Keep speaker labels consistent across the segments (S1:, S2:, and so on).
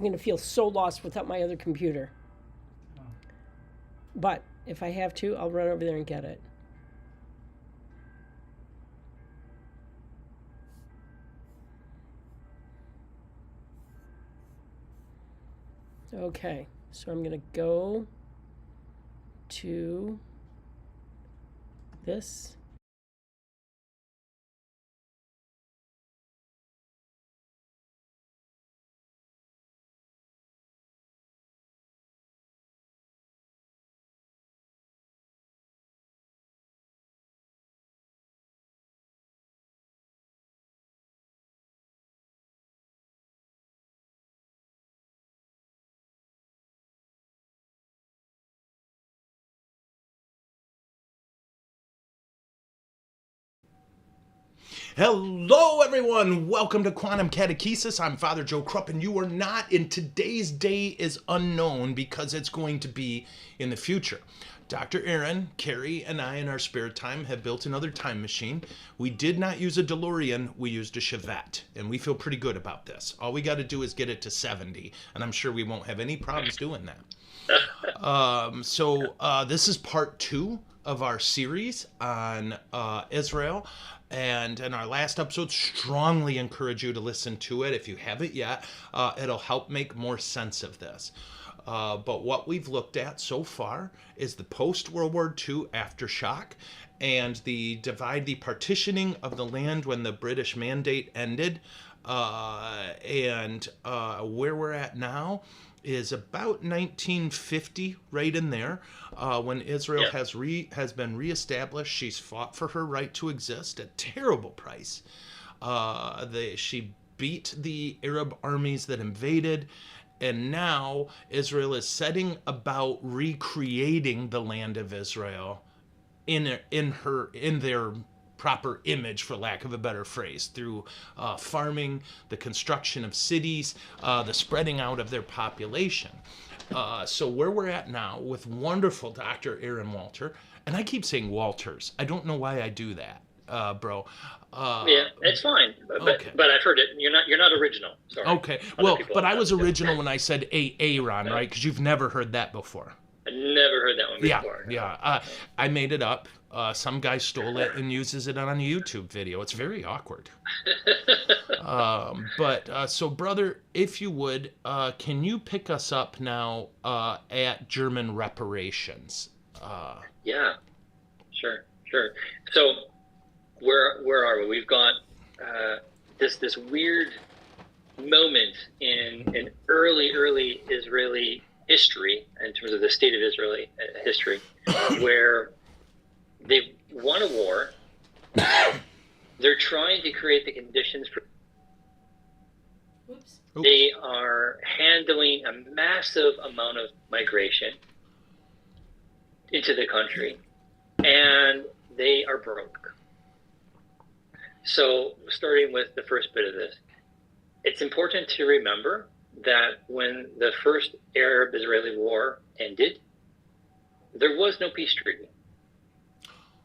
S1: I'm going to feel so lost without my other computer. But if I have to, I'll run over there and get it. Okay, so I'm going to go to this.
S2: Hello, everyone. Welcome to Quantum Catechesis. I'm Father Joe Krupp, and you are not in today's day is unknown because it's going to be in the future. Dr. Aaron, Carrie, and I in our spare time have built another time machine. We did not use a DeLorean, we used a Chevette, and we feel pretty good about this. All we got to do is get it to 70, and I'm sure we won't have any problems doing that. This is part 2 of our series on Israel. And in our last episode, strongly encourage you to listen to it if you haven't yet. It'll help make more sense of this. But what we've looked at so far is the post-World War II aftershock and the partitioning of the land when the British Mandate ended. Where we're at now is about 1950, right in there, when Israel has been reestablished. She's fought for her right to exist at terrible price. She beat the Arab armies that invaded, and now Israel is setting about recreating the land of Israel in their proper image, for lack of a better phrase, through farming, the construction of cities, the spreading out of their population. So where we're at now with wonderful Dr. Aaron Walter, and I keep saying Walters. I don't know why I do that, bro.
S3: Yeah, it's fine, but I've heard it. You're not original. Sorry.
S2: Okay, well, but I was original when I said Aaron, right? Because you've never heard that before.
S3: I never heard that one before.
S2: Yeah. I made it up. Some guy stole it and uses it on a YouTube video. It's very awkward. So, brother, if you would, can you pick us up now at German reparations?
S3: Yeah, sure. So, where are we? We've got this weird moment in early Israeli history, in terms of the state of Israeli history, where they've won a war. They're trying to create the conditions for.
S1: Oops.
S3: They are handling a massive amount of migration into the country, and they are broke. So, starting with the first bit of this, it's important to remember that when the first Arab-Israeli war ended, there was no peace treaty.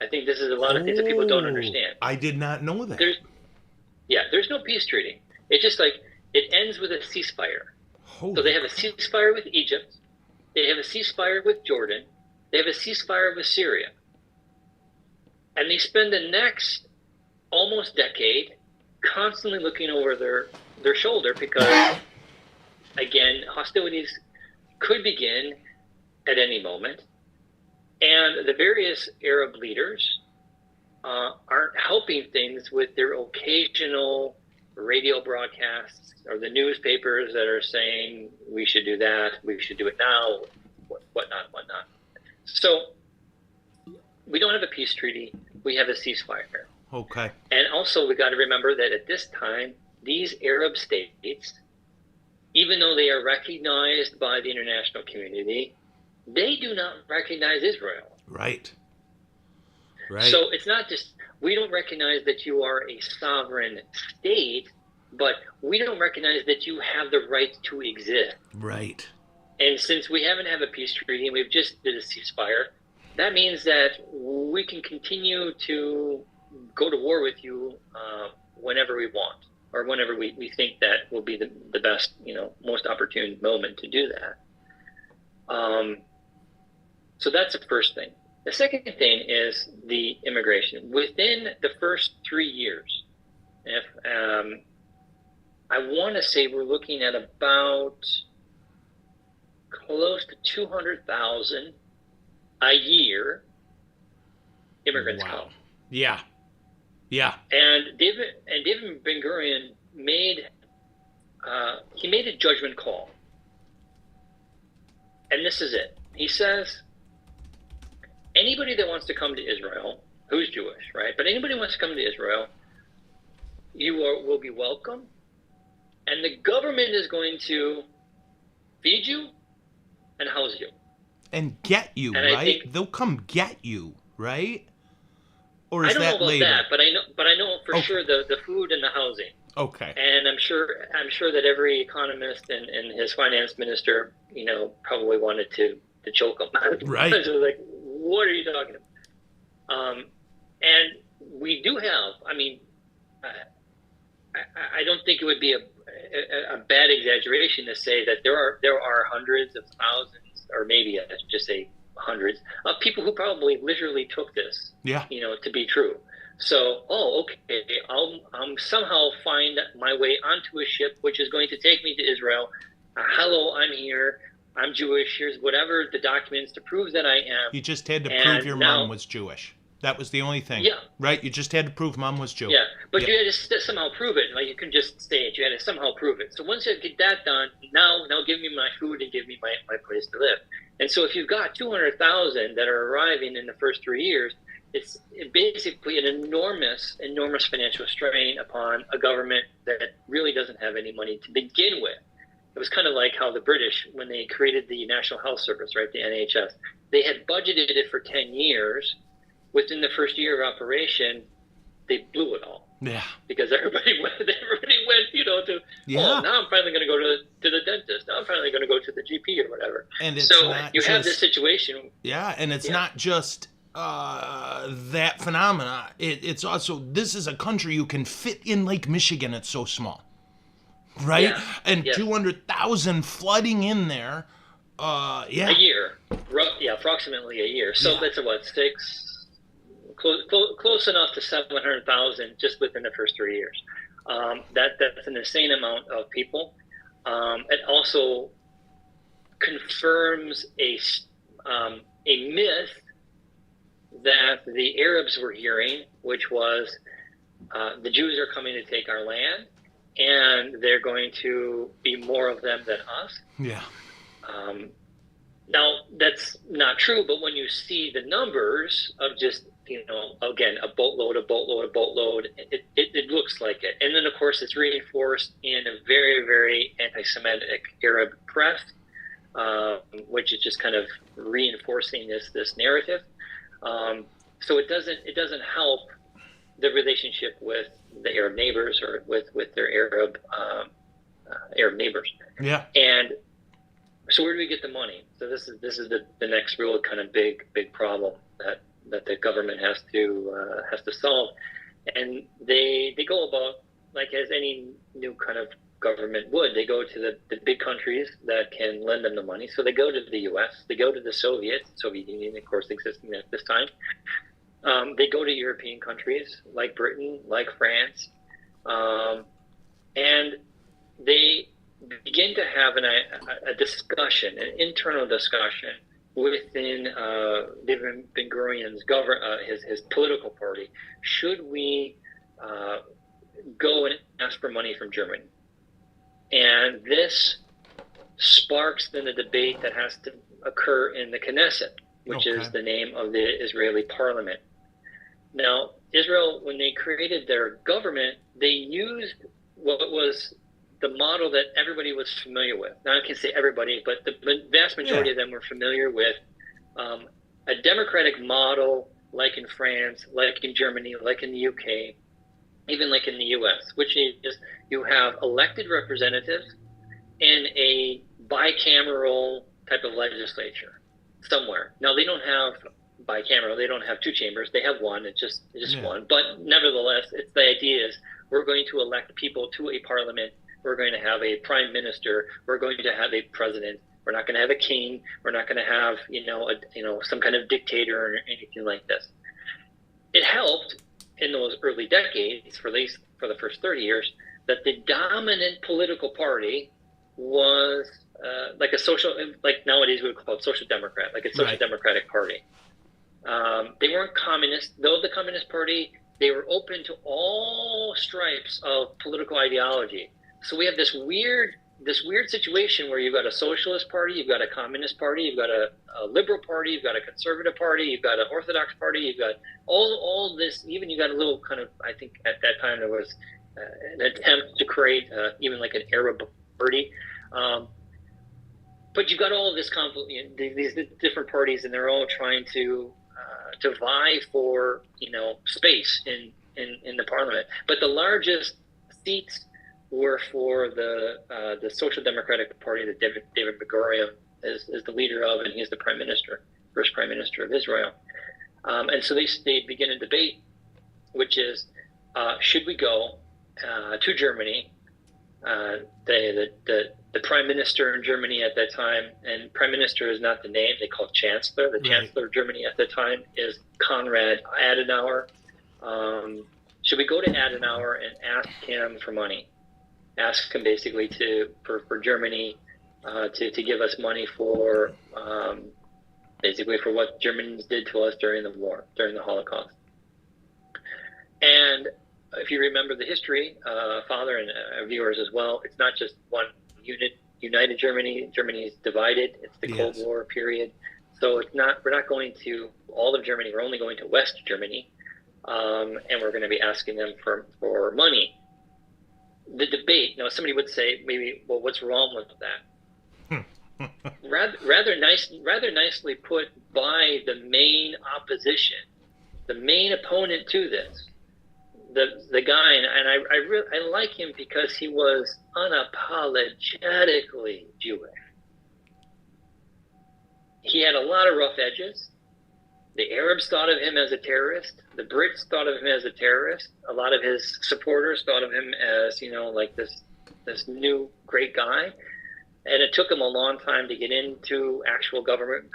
S3: I think this is a lot of things that people don't understand.
S2: I did not know that.
S3: There's no peace treaty. It's just like, it ends with a ceasefire. So they have a ceasefire with Egypt. They have a ceasefire with Jordan. They have a ceasefire with Syria. And they spend the next almost decade constantly looking over their shoulder because, again, hostilities could begin at any moment. And the various Arab leaders aren't helping things with their occasional radio broadcasts or the newspapers that are saying we should do that, we should do it now, whatnot. So we don't have a peace treaty, we have a ceasefire.
S2: Okay.
S3: And also we got to remember that at this time, these Arab states, even though they are recognized by the international community, they do not recognize Israel.
S2: Right.
S3: So it's not just, we don't recognize that you are a sovereign state, but we don't recognize that you have the right to exist.
S2: Right.
S3: And since we haven't had a peace treaty and we've just did a ceasefire, that means that we can continue to go to war with you whenever we want, or whenever we think that will be the best, most opportune moment to do that. So that's the first thing. The second thing is the immigration. Within the first 3 years, if I want to say we're looking at about close to 200,000 a year immigrants come.
S2: Yeah.
S3: And David Ben Gurion made a judgment call. And this is it. He says, anybody that wants to come to Israel, who's Jewish, right? But anybody who wants to come to Israel, will be welcome. And the government is going to feed you and house you.
S2: And get you,
S3: and
S2: right? They'll come get you, right? Or is
S3: I don't
S2: that
S3: know about
S2: later?
S3: that, but I know for sure the food and the housing.
S2: Okay.
S3: And I'm sure that every economist and his finance minister, probably wanted to choke him.
S2: Right.
S3: So like, what are you talking about? And we do have. I mean, I don't think it would be a bad exaggeration to say that there are hundreds of thousands, or maybe I should just say hundreds of people who probably literally took this, to be true. So, okay, I'll somehow find my way onto a ship which is going to take me to Israel. Hello, I'm here. I'm Jewish. Here's whatever the documents to prove that I am.
S2: You just had to prove your mom was Jewish. That was the only thing. Yeah. Right? You just had to prove mom was Jewish.
S3: Yeah, but you had to somehow prove it. Like, you couldn't just stay it. You had to somehow prove it. So once you get that done, now give me my food and give me my place to live. And so if you've got 200,000 that are arriving in the first 3 years, it's basically an enormous financial strain upon a government that really doesn't have any money to begin with. It was kind of like how the British, when they created the National Health Service, right, the NHS, they had budgeted it for 10 years. Within the first year of operation, they blew it all.
S2: Yeah.
S3: Because everybody went, to, now I'm finally going to go to the dentist. Now I'm finally going to go to the GP or whatever.
S2: And it's
S3: so
S2: not
S3: you
S2: just,
S3: have this situation.
S2: Yeah, and it's not just that phenomena. It's also, this is a country you can fit in Lake Michigan. It's so small. Right?
S3: Yeah.
S2: And 200,000 flooding in there. A
S3: year. Approximately a year. So that's close enough to 700,000 just within the first 3 years. That's an insane amount of people. It also confirms a myth that the Arabs were hearing, which was the Jews are coming to take our land, and they're going to be more of them than us.
S2: Yeah.
S3: Now, that's not true, but when you see the numbers of just, again, a boatload, it looks like it. And then, of course, it's reinforced in a very, very anti-Semitic Arab press, which is just kind of reinforcing this narrative. So it doesn't help the relationship with the Arab neighbors or with their Arab neighbors.
S2: Yeah.
S3: And so where do we get the money? So this is the next real kind of big problem that the government has to solve, and they go about like as any new kind of government would. They go to the big countries that can lend them the money. So they go to the U.S., they go to the Soviet Union, of course, existing at this time. They go to European countries like Britain, like France, and they begin to have a discussion, an internal discussion within David Ben Gurion's his political party. Should we go and ask for money from Germany? And this sparks then a debate that has to occur in the Knesset, which is the name of the Israeli parliament. Now, Israel, when they created their government, they used what was the model that everybody was familiar with. Now, I can't say everybody, but the vast majority of them were familiar with a democratic model, like in France, like in Germany, like in the UK, even like in the US, which is you have elected representatives in a bicameral type of legislature somewhere. Now, they don't have bicameral, they don't have two chambers, they have one, it's just one. But nevertheless, the idea is we're going to elect people to a parliament. We're going to have a prime minister. We're going to have a president. We're not going to have a king. We're not going to have, some kind of dictator or anything like this. It helped in those early decades, for at least for the first 30 years, that the dominant political party was like nowadays we would call it social democrat, like a social democratic party. They weren't communist, though the Communist Party, they were open to all stripes of political ideology. So we have this weird situation where you've got a socialist party, you've got a communist party, you've got a liberal party, you've got a conservative party, you've got an orthodox party, you've got all this, even you got a little kind of, I think at that time there was an attempt to create even like an Arab party. But you've got all of this these different parties, and they're all trying to vie for space in the parliament. But the largest seats were for the Social Democratic Party that David Ben-Gurion is the leader of, and he's the first prime minister of Israel. And so they begin a debate, which is, should we go to Germany? The prime minister in Germany at that time, and prime minister is not the name, they call it chancellor. The chancellor of Germany at the time is Konrad Adenauer. Should we go to Adenauer and ask him for money? Ask him basically for Germany to give us money for basically for what Germans did to us during the war, during the Holocaust. And if you remember the history, Father and viewers as well, it's not just one united Germany. Germany is divided. It's the Cold War period. So we're not going to all of Germany. We're only going to West Germany. And we're going to be asking them for money. The debate, somebody would say maybe, well, what's wrong with that? rather nicely put by the main opposition, the main opponent to this, the guy, and I like him because he was unapologetically Jewish. He had a lot of rough edges. The Arabs thought of him as a terrorist. The Brits thought of him as a terrorist. A lot of his supporters thought of him as, like this new great guy. And it took him a long time to get into actual government,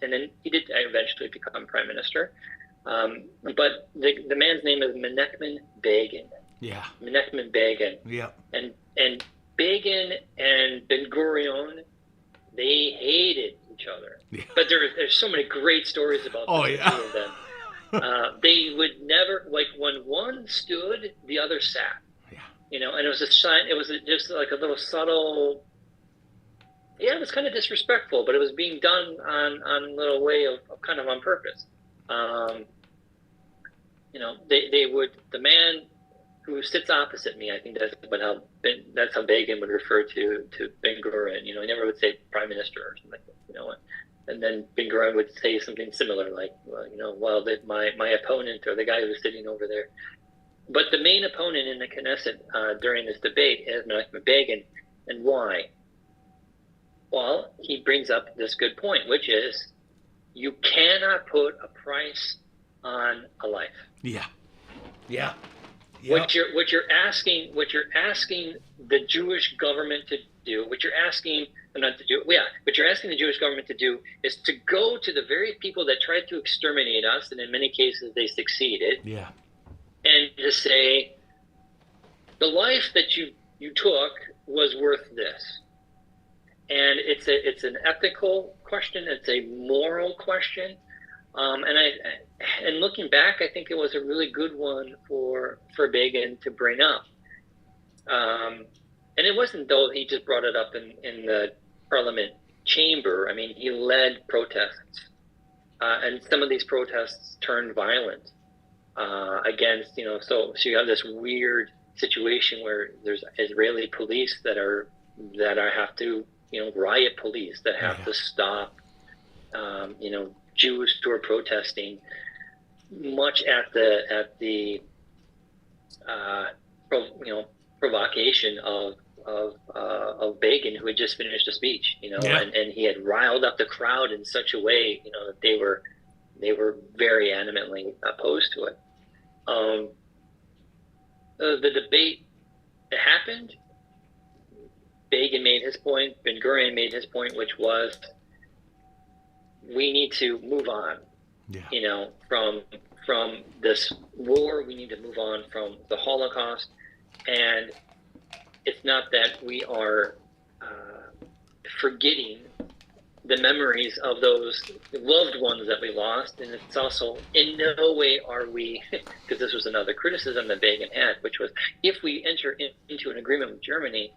S3: and then he did eventually become prime minister. But the man's name is Menachem Begin. Yeah. Menachem Begin. Yeah. And Begin and Ben-Gurion, they hated each other. Yeah. But there's so many great stories about the two of them. They would never, like when one stood, the other sat. Yeah. And it was a sign. It was just like a little subtle. Yeah, it was kind of disrespectful, but it was being done on a little way of kind of on purpose. They would, the man who sits opposite me, I think that's how Begin would refer to Ben-Gurion. He never would say prime minister or something like that, and then Ben-Gurion would say something similar, like, my opponent, or the guy who's sitting over there. But the main opponent in the Knesset during this debate is Menachem Begin. And why? Well, he brings up this good point, which is you cannot put a price on a life. Yeah. Yeah. Yep. What you're asking the Jewish government to do, what you're asking the Jewish government to do is to go to the very people that tried to exterminate us, and in many cases they succeeded. Yeah. And to say, the life that you took was worth this. And it's an ethical question, it's a moral question. And looking back, I think it was a really good one for Begin to bring up. And it wasn't though he just brought it up in the parliament chamber. I mean, he led protests, and some of these protests turned violent against, so you have this weird situation where there's Israeli police that have to, riot police that have to stop, Jews who are protesting, much at the provocation of Begin, who had just finished a speech, and he had riled up the crowd in such a way, that they were very animately opposed to it. the debate happened, Begin made his point, Ben-Gurion made his point, which was we need to move on, from this war. We need to move on from the Holocaust. And it's not that we are forgetting the memories of those loved ones that we lost. And it's also, in no way are we, because this was another criticism that Begin had, which was, if we enter into an agreement with Germany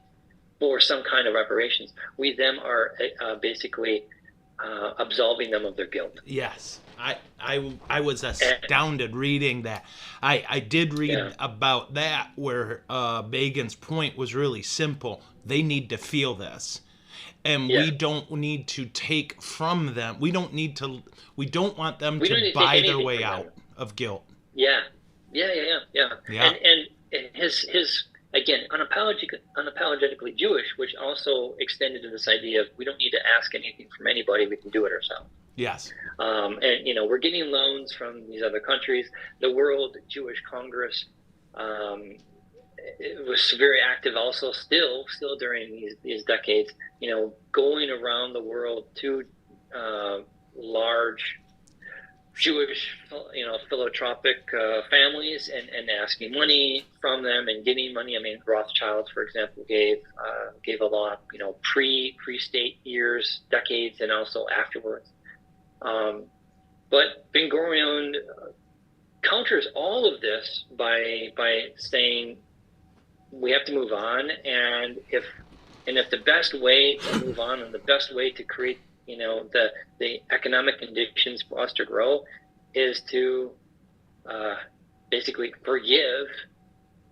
S3: for some kind of reparations, we then are basically absolving them of their guilt.
S2: Yes. I was astounded reading that. I did read about that, where Begin's point was really simple. They need to feel this. And we don't need to take from them. We don't want them to buy their way out of guilt.
S3: Yeah. And his again, unapologetically Jewish, which also extended to this idea of we don't need to ask anything from anybody, we can do it ourselves.
S2: Yes.
S3: And we're getting loans from these other countries. The World Jewish Congress it was very active also still during these decades, going around the world to large Jewish, philanthropic families and asking money from them and getting money. I mean, Rothschild, for example, gave a lot, pre-state years, decades, and also afterwards. But Ben-Gurion counters all of this by saying we have to move on, and if the best way to move on and the best way to create the economic conditions for us to grow is to basically forgive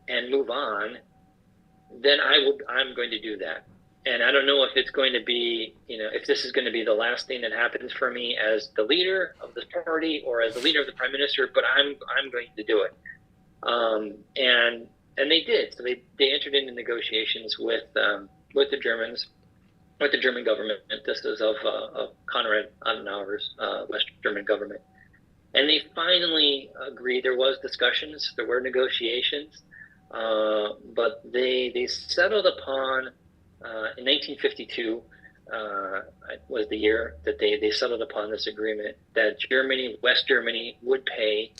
S3: and move on, then I'm going to do that. And I don't know if it's going to be, if this is going to be the last thing that happens for me as the leader of this party or as the leader of the prime minister, but I'm going to do it. And they did. So they entered into negotiations with the Germans, with the German government. This is of Konrad Adenauer's West German government. And they finally agreed. There was discussions, there were negotiations, but they settled upon, in 1952 was the year that they settled upon this agreement that West Germany would pay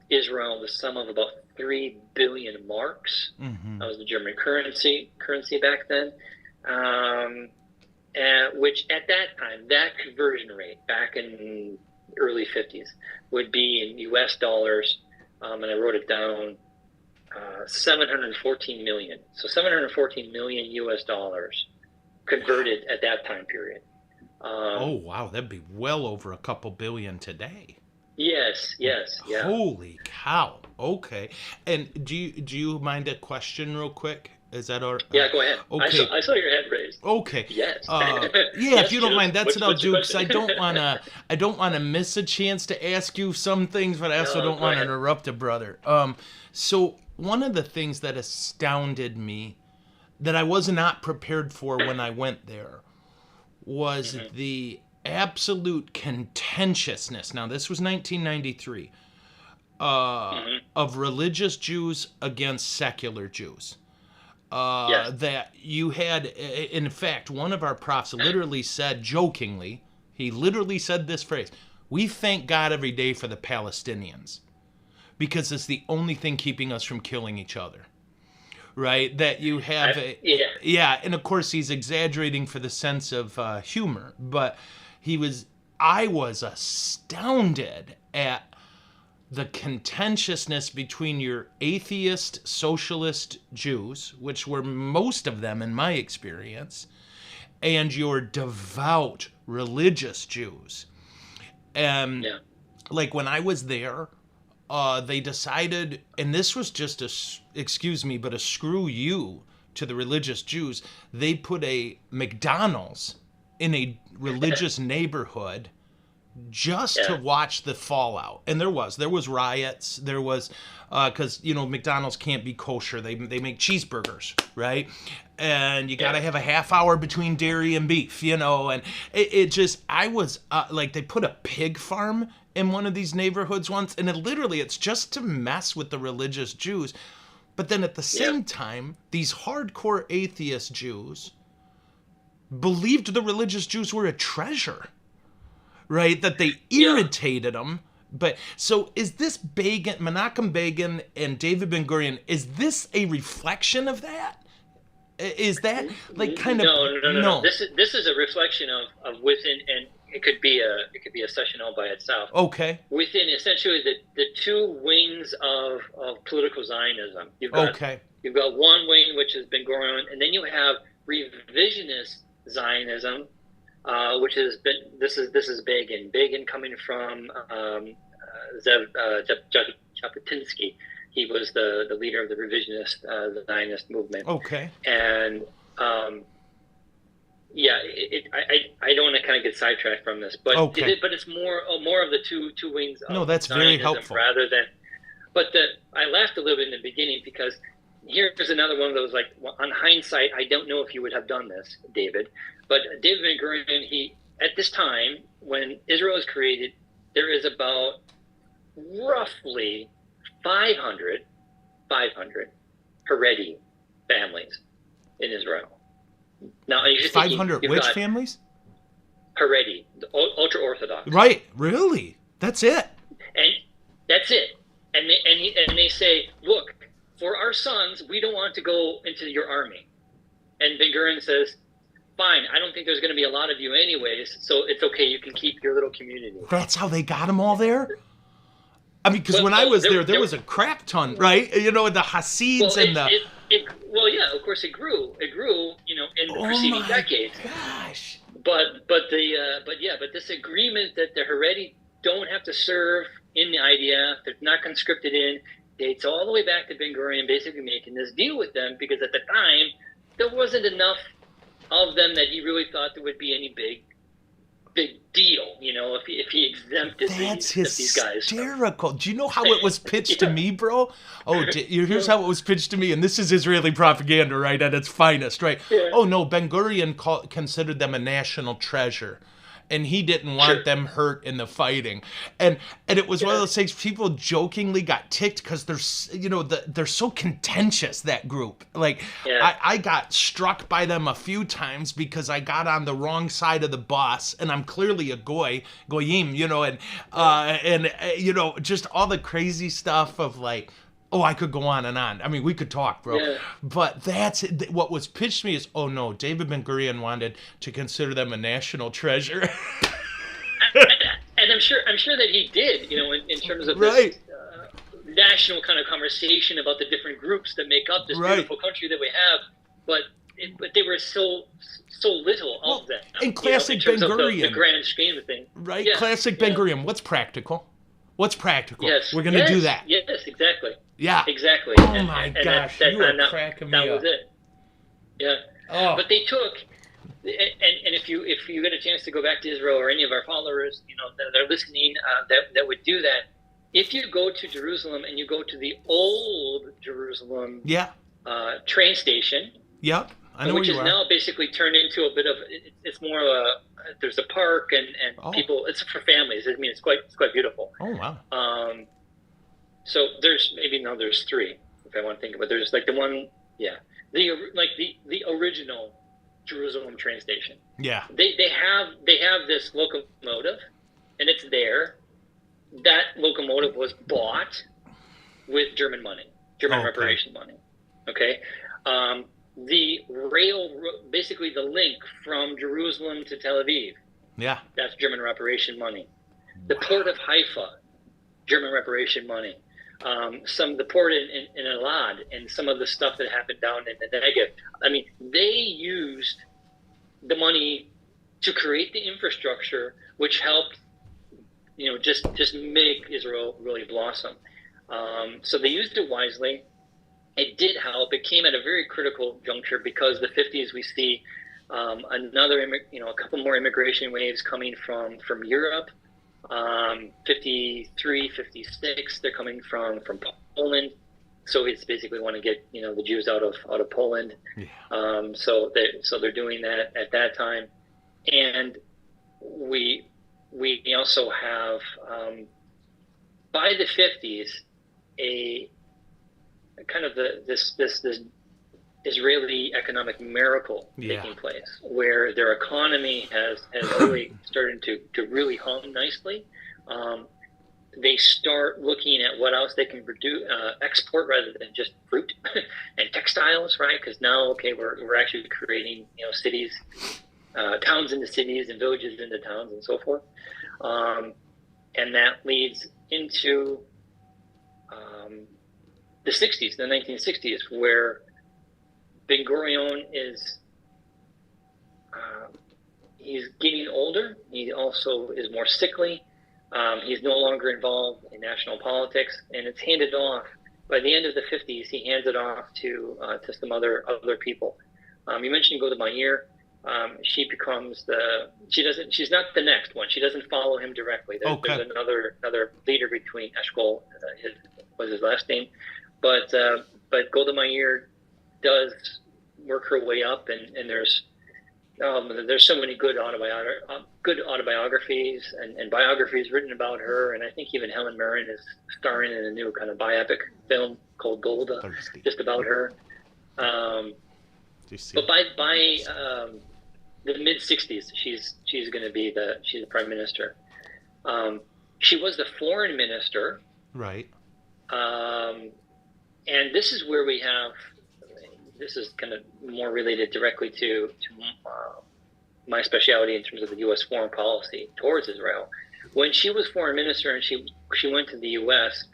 S3: Israel the sum of about 3 billion marks. Mm-hmm. That was the German currency back then. Which at that time, that conversion rate back in early 50s would be in US dollars, and I wrote it down, 714 million. So 714 million US dollars converted at that time period.
S2: Oh, wow. That'd be well over a couple billion today.
S3: Yes, yeah.
S2: Holy cow. Okay. And do you mind a question real quick? Is that all right?
S3: Yeah, go ahead.
S2: Okay.
S3: I saw your hand raised.
S2: Okay.
S3: Yes.
S2: If you don't mind, that's what I'll do, because I don't wanna miss a chance to ask you some things, but I also don't want to interrupt a brother. So one of the things that astounded me, that I was not prepared for when I went there, was the absolute contentiousness. Now, this was 1993, of religious Jews against secular Jews. That you had, in fact, one of our profs literally said, jokingly, he literally said this phrase: "We thank God every day for the Palestinians, because it's the only thing keeping us from killing each other." Right? That you have and of course he's exaggerating for the sense of humor, but I was astounded at the contentiousness between your atheist socialist Jews, which were most of them in my experience, and your devout religious Jews. And like when I was there, they decided, and this was just a screw you to the religious Jews. They put a McDonald's in a religious neighborhood just to watch the fallout. And there was riots. There was, because, McDonald's can't be kosher. They make cheeseburgers, right? And you got to have a half hour between dairy and beef, and it just, I was, like, they put a pig farm in one of these neighborhoods once, and it's just to mess with the religious Jews. But then at the same time, these hardcore atheist Jews believed the religious Jews were a treasure, right? That they irritated them. But so is this Menachem Begin and David Ben-Gurion, is this a reflection of that? Is that like kind of
S3: no? This is a reflection of within, and it could be a session all by itself.
S2: Okay.
S3: Within essentially the two wings of political Zionism. You've got one wing which has been going on, and then you have revisionist Zionism, which has been this is Begin coming from Zev Jabotinsky. He was the leader of the revisionist Zionist movement.
S2: Okay.
S3: And I don't want to kind of get sidetracked from this, but but it's more of the two wings of
S2: that's
S3: Zionism
S2: very helpful.
S3: Rather than, I laughed a little bit in the beginning because here's another one of those, like, on hindsight, I don't know if you would have done this, David, but David Ben-Gurion, he, at this time, when Israel was created, there is about roughly 500 Haredi families in Israel. Now,
S2: 500 which families?
S3: Haredi, the ultra-Orthodox.
S2: Right, really? That's it?
S3: And that's it. And they say, look, for our sons, we don't want to go into your army. And Ben-Gurion says, fine, I don't think there's going to be a lot of you anyways, so it's okay, you can keep your little community.
S2: That's how they got them all there? I mean, because when I was there was a crap ton, right? You know, the Hasids and the...
S3: Of course it grew, in the preceding decades.
S2: Gosh.
S3: But this agreement that the Haredi don't have to serve in the IDF, they're not conscripted in, dates all the way back to Ben-Gurion basically making this deal with them, because at the time, there wasn't enough of them that he really thought there would be any big deal, if he exempted these guys.
S2: Hysterical. Do you know how it was pitched to me, bro? Here's how it was pitched to me, and this is Israeli propaganda, right, at its finest, right?
S3: Yeah.
S2: Oh, no, Ben-Gurion considered them a national treasure, and he didn't want them hurt in the fighting. And it was one of those things, people jokingly got ticked because they're so contentious, that group. Like, I got struck by them a few times because I got on the wrong side of the bus, and I'm clearly a goyim, and just all the crazy stuff of, like, oh, I could go on and on. I mean, we could talk, bro. Yeah. But that's what was pitched to me is, oh no, David Ben-Gurion wanted to consider them a national treasure.
S3: And I'm sure that he did, in terms of this national kind of conversation about the different groups that make up this beautiful country that we have. But they were so little of them.
S2: And classic Ben-Gurion.
S3: The grand scheme of things.
S2: Right? Yeah. Classic Ben-Gurion. What's practical?
S3: Yes.
S2: We're going to do that.
S3: Yes, exactly.
S2: Yeah.
S3: Exactly.
S2: Oh, my gosh. You are cracking me up.
S3: That was it. Yeah. Oh. But they took, and if you get a chance to go back to Israel, or any of our followers, that are listening, that would do that, if you go to Jerusalem and you go to the old Jerusalem train station,
S2: I know
S3: which
S2: where
S3: is
S2: you are.
S3: now basically turned into a bit of, it's more of a, there's a park and people, it's for families. I mean, it's quite beautiful.
S2: Oh, wow.
S3: So there's three, if I want to think about it. There's like the one, the original Jerusalem train station.
S2: Yeah.
S3: They have this locomotive, and it's there. That locomotive was bought with German money, reparation money. Okay. The rail, basically the link from Jerusalem to Tel Aviv.
S2: Yeah. That's
S3: German reparation money. The port of Haifa, German reparation money. The port in Elad, and some of the stuff that happened down in the Negev. I mean, they used the money to create the infrastructure, which helped, just make Israel really blossom. So they used it wisely. It did help. It came at a very critical juncture because the 50s we see a couple more immigration waves coming from Europe. 53, 56, they're coming from Poland. Soviets basically want to get the Jews out of Poland. Yeah. So they're doing that at that time, and we also have, by the 50s, a kind of this Israeli economic miracle taking place, where their economy has really started to really hum nicely. They start looking at what else they can produce, export rather than just fruit and textiles, right? Because now, okay, we're actually creating, cities, towns into cities and villages into towns and so forth. And that leads into the 60s, the 1960s, where Ben Gurion is he's getting older. He also is more sickly. He's no longer involved in national politics, and it's handed off. By the end of the 50s, he hands it off to some other people. You mentioned Golda Meir. She becomes she's not the next one. She doesn't follow him directly. There's another leader between Eshkol, was his last name, but Golda Meir does work her way up, and there's so many good autobiographies and biographies written about her, and I think even Helen Mirren is starring in a new kind of biopic film called Golda, just about her. But by the mid 60s, she's going to be she's the prime minister. She was the foreign minister,
S2: right?
S3: And this is where we have. This is kind of more related directly to my specialty in terms of the U.S. foreign policy towards Israel. When she was foreign minister and she went to the U.S.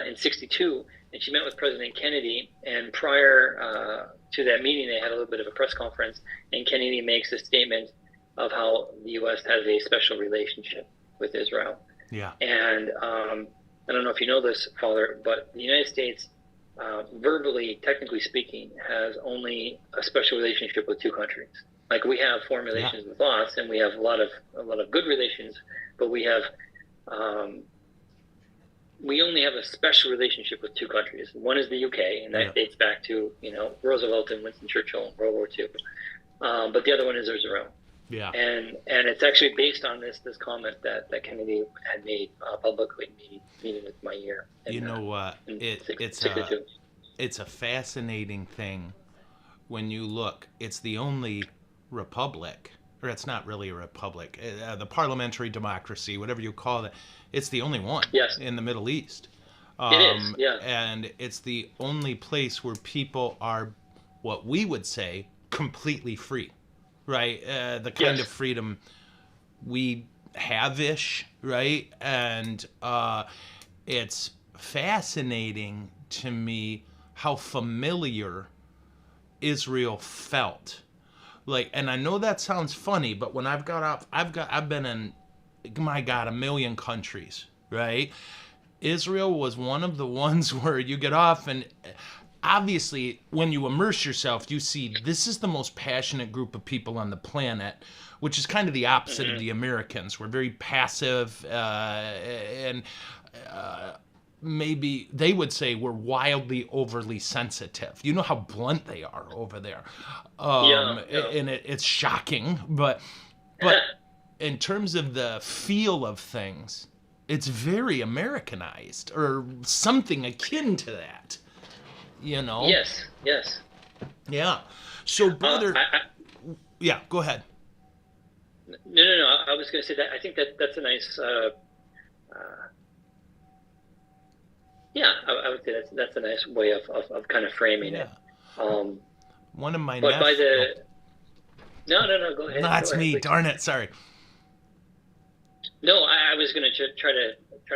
S3: In '62, and she met with President Kennedy, and prior to that meeting, they had a little bit of a press conference, and Kennedy makes a statement of how the U.S. has a special relationship with Israel.
S2: Yeah. And
S3: I don't know if you know this, Father, but the United States, verbally, technically speaking, has only a special relationship with two countries. Like, we have foreign relations with lots, and we have a lot of good relations, but we only have a special relationship with two countries. One is the UK, and that dates back to Roosevelt and Winston Churchill in World War II. But the other one is Israel.
S2: Yeah.
S3: And it's actually based on this comment that Kennedy had made publicly, meeting with Meir.
S2: You know what? It's a fascinating thing when you look. It's the only republic, or it's not really a republic, the parliamentary democracy, whatever you call it. It's the only one in the Middle East.
S3: It is, yeah.
S2: And it's the only place where people are, what we would say, completely free. Right, the kind of freedom we have-ish, right? And it's fascinating to me how familiar Israel felt. Like, and I know that sounds funny, but when I've been in, my God, a million countries, right? Israel was one of the ones where you get off, and obviously, when you immerse yourself, you see this is the most passionate group of people on the planet, which is kind of the opposite of the Americans. We're very passive, and maybe they would say we're wildly overly sensitive. You know how blunt they are over there. And it's shocking, but in terms of the feel of things, it's very Americanized, or something akin to that.
S3: Yes.
S2: Yeah. So, brother, yeah, go ahead.
S3: No. I was going to say that I think that's a nice. I would say that's a nice way of kind of framing it.
S2: One of my.
S3: But by the. No. Go ahead.
S2: No, that's me.
S3: Please.
S2: Darn it. Sorry.
S3: No, I was going to try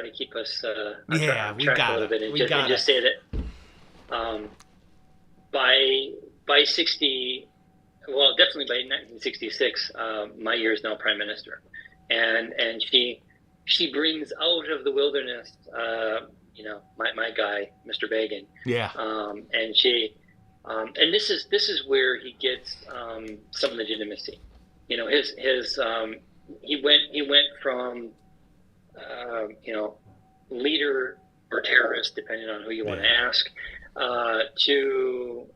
S3: to keep us.
S2: We got
S3: a little bit
S2: it.
S3: And just say that. By 60, well, definitely by 1966, Meir is now prime minister, and she brings out of the wilderness, my guy, Mr. Begin.
S2: Yeah.
S3: And she, and this is where he gets some legitimacy. He went from leader or terrorist, depending on who you want to ask, to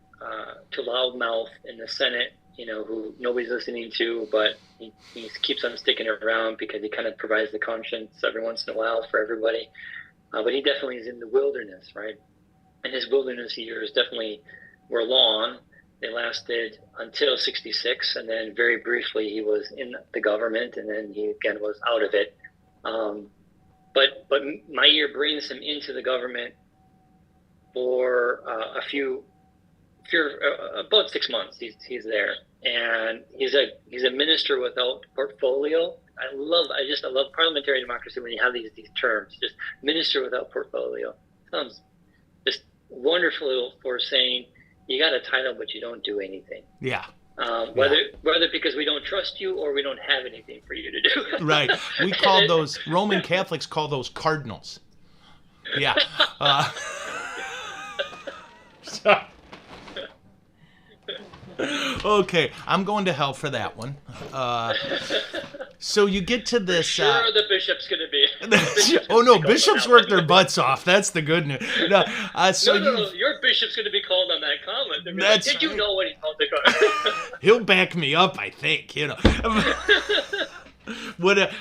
S3: loudmouth in the Senate who nobody's listening to, but he keeps on sticking around because he kind of provides the conscience every once in a while for everybody. But he definitely is in the wilderness, right? And his wilderness years definitely were long. They lasted until 66, and then very briefly he was in the government, and then he again was out of it. But Meir brings him into the government for about 6 months. He's there, and he's a minister without portfolio. I love parliamentary democracy when you have these terms. Just minister without portfolio sounds just wonderful for saying you got a title but you don't do anything.
S2: Yeah.
S3: Whether because we don't trust you or we don't have anything for you to do.
S2: Right. We called those, Roman Catholics call those cardinals. Yeah. So, okay, I'm going to hell for that one. So you get to this.
S3: Sure, the bishop's going to be.
S2: Oh no, bishops work their butts off. That's the good news. No,
S3: no, your bishop's going to be called on that comment. They're
S2: That's
S3: like, Did
S2: right.
S3: you know what he called the comment?
S2: He'll back me up, I think.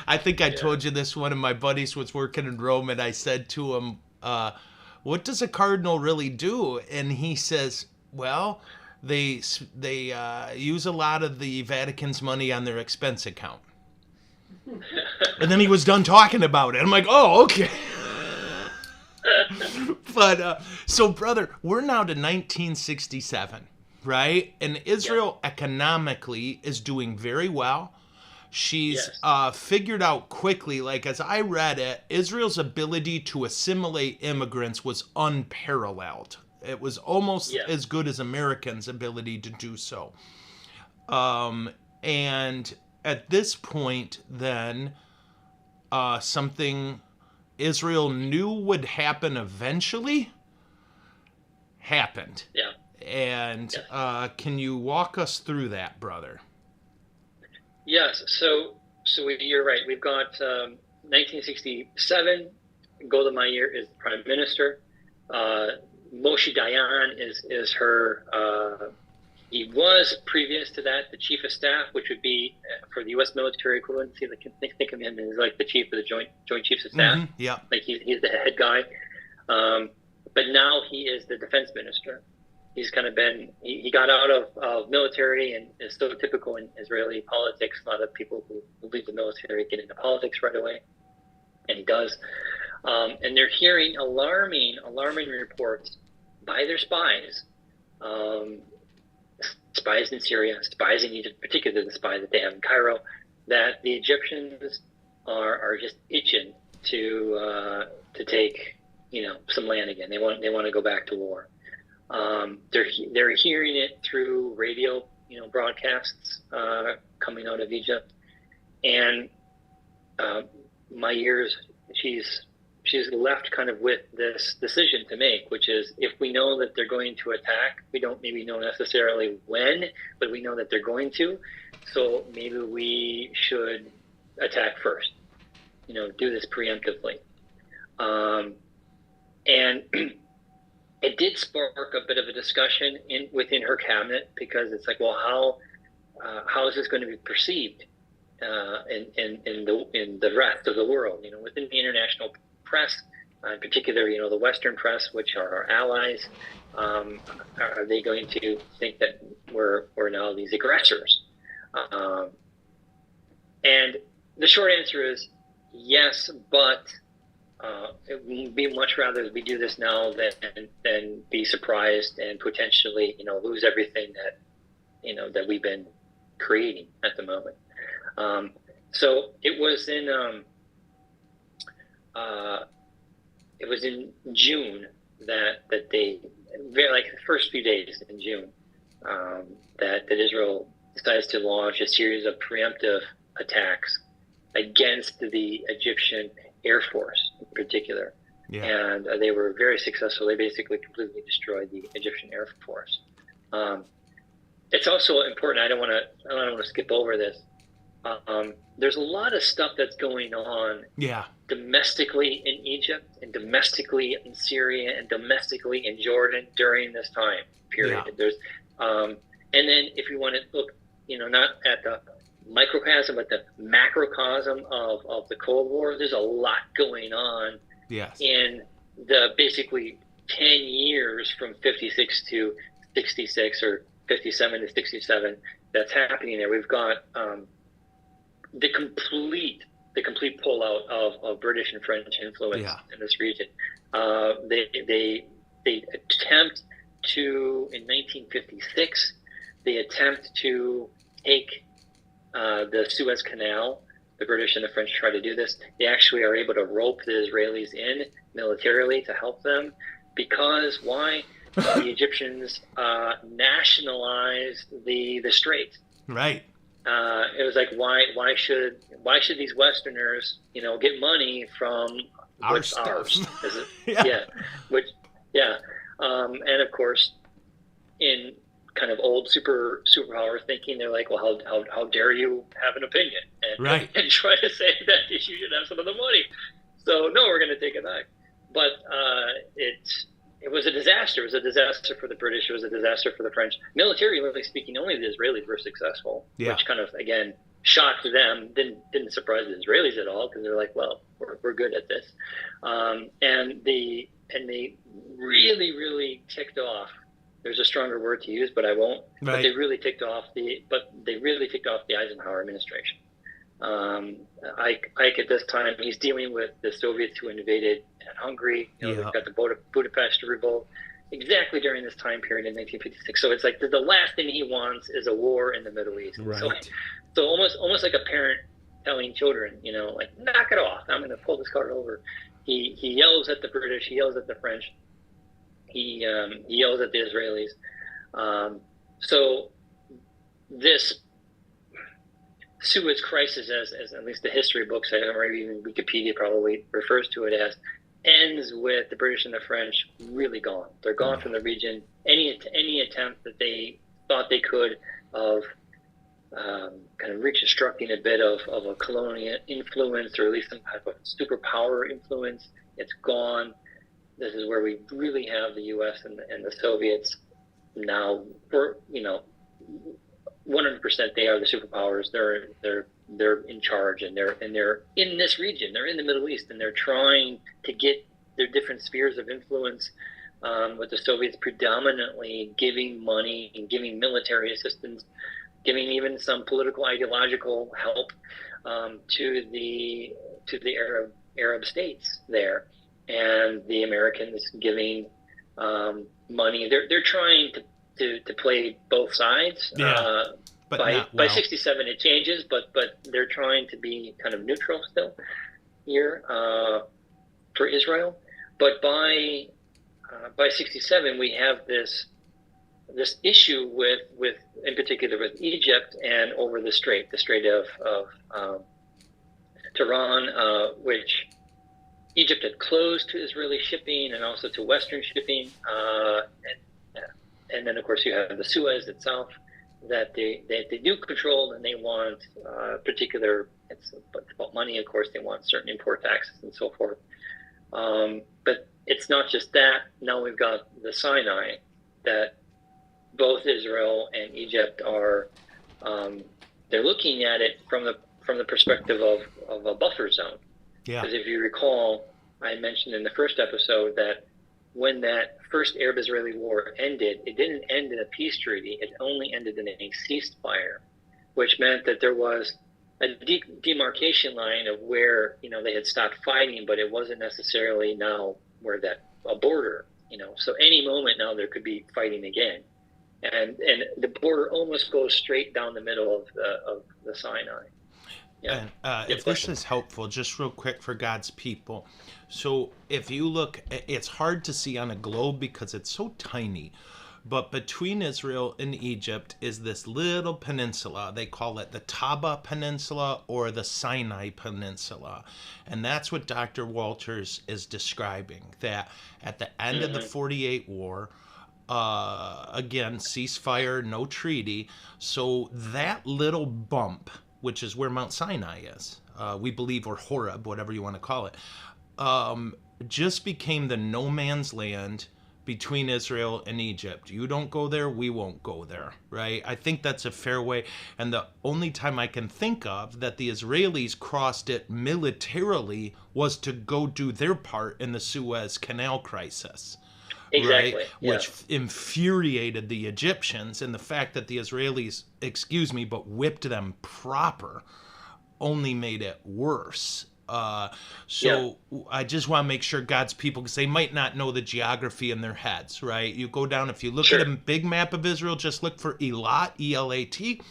S2: I think I told you this. One of my buddies was working in Rome, and I said to him, "What does a cardinal really do?" And he says, "Well, they use a lot of the Vatican's money on their expense account." And then he was done talking about it. I'm like, "Oh, okay." But so, brother, we're now to 1967, right? And Israel economically is doing very well. She's figured out quickly, like as I read it, Israel's ability to assimilate immigrants was unparalleled. It was almost as good as Americans' ability to do so. And at this point, then, something Israel knew would happen eventually happened.
S3: Yeah.
S2: And can you walk us through that, brother?
S3: Yes. So you're right. We've got 1967. Golda Meir is prime minister. Moshe Dayan is her. He was previous to that the chief of staff, which would be for the U.S. military equivalency. I can think of him as like the chief of the Joint Chiefs of Staff.
S2: Mm-hmm. Yeah,
S3: like he's the head guy. But now he is the defense minister. He's kind of been he got out of military, and is so typical in Israeli politics. A lot of people who leave the military get into politics right away, and he does. And they're hearing alarming reports by their spies. Spies in Syria, spies in Egypt, particularly the spy that they have in Cairo, that the Egyptians are just itching to take some land again. They want to go back to war. They're hearing it through radio broadcasts coming out of Egypt, and my ears she's left kind of with this decision to make, which is if we know that they're going to attack, we don't maybe know necessarily when, but we know that they're going to. So maybe we should attack first, do this preemptively. And it did spark a bit of a discussion within her cabinet, because it's like, well, how is this going to be perceived in the rest of the world, within the international press, in particular, the Western press, which are our allies. Are they going to think that we're now these aggressors? And the short answer is yes, but it would be much rather we do this now than be surprised and potentially lose everything that we've been creating at the moment. So it was in June that they, like the first few days in June, that Israel decides to launch a series of preemptive attacks against the Egyptian Air Force in particular. Yeah. And they were very successful. They basically completely destroyed the Egyptian Air Force. It's also important. I don't want to skip over this. There's a lot of stuff that's going on domestically in Egypt, and domestically in Syria, and domestically in Jordan during this time period. Yeah. There's and then if you want to look not at the microcosm, but the macrocosm of the Cold War. There's a lot going on
S2: Yes.
S3: in the basically 10 years from 56 to 66 or 57 to 67 that's happening there. We've got the complete pullout of British and French influence in this region. They attempt to, in 1956, they attempt to take the Suez Canal. The British and the French try to do this. They actually are able to rope the Israelis in militarily to help them, because why? The Egyptians nationalized the strait.
S2: Right.
S3: It was like, why should these Westerners, get money from
S2: our
S3: what's
S2: stuff?
S3: Ours?
S2: Yeah.
S3: And of course, in kind of old superpower thinking, they're like, well, how dare you have an opinion and try to say that you should have some of the money? So no, we're going to take it back. But it was a disaster. It was a disaster for the British. It was a disaster for the French. Militarily speaking, only the Israelis were successful, which kind of, again, shocked them. Didn't surprise the Israelis at all, because they're like, well, we're good at this. And they really, really ticked off. There's a stronger word to use, but I won't.
S2: Right.
S3: But they really ticked off the Eisenhower administration. Ike at this time, he's dealing with the Soviets who invaded Hungary. We've got the Budapest Revolt exactly during this time period in 1956. So it's like the last thing he wants is a war in the Middle East.
S2: Right.
S3: So almost like a parent telling children, like, knock it off. I'm going to pull this card over. He yells at the British. He yells at the French. He yells at the Israelis. So this Suez Crisis, as at least the history books, or even Wikipedia probably refers to it as, ends with the British and the French really gone. They're gone from the region. Any attempt that they thought they could of kind of reconstructing a bit of a colonial influence, or at least some type of superpower influence, it's gone. This is where we really have the U.S. and the Soviets now. For 100%, they are the superpowers. They're in charge, and they're in this region. They're in the Middle East, and they're trying to get their different spheres of influence. With the Soviets predominantly giving money and giving military assistance, giving even some political ideological help to the Arab states there, and the Americans giving money. They're trying to play both sides.
S2: But
S3: by 67 it changes, but they're trying to be kind of neutral still here for Israel. But by 67 we have this issue with in particular with Egypt and over the strait of Tehran, which Egypt had closed to Israeli shipping and also to Western shipping, and then of course you have the Suez itself that they do control, and they want particular. It's about money, of course. They want certain import taxes and so forth. But it's not just that. Now we've got the Sinai, that both Israel and Egypt are. They're looking at it from the perspective of a buffer zone.
S2: Yeah.
S3: Because if you recall, I mentioned in the first episode that when that first Arab-Israeli war ended, it didn't end in a peace treaty. It only ended in a ceasefire, which meant that there was a demarcation line of where they had stopped fighting, but it wasn't necessarily now where a border. So any moment now there could be fighting again, and the border almost goes straight down the middle of the Sinai.
S2: Yeah. And if this is helpful, just real quick for God's people. So if you look, it's hard to see on a globe because it's so tiny, but between Israel and Egypt is this little peninsula. They call it the Taba Peninsula or the Sinai Peninsula. And that's what Dr. Walters is describing, that at the end of the 48 war, again, ceasefire, no treaty. So that little bump, which is where Mount Sinai is, we believe, or Horeb, whatever you want to call it, just became the no man's land between Israel and Egypt. You don't go there, we won't go there, right? I think that's a fair way. And the only time I can think of that the Israelis crossed it militarily was to go do their part in the Suez Canal crisis.
S3: Exactly.
S2: Right?
S3: Yeah.
S2: Which infuriated the Egyptians, and the fact that the Israelis, but whipped them proper only made it worse. So I just want to make sure God's people, because they might not know the geography in their heads, right? You go down, if you look at a big map of Israel, just look for Elat, E-L-A-T,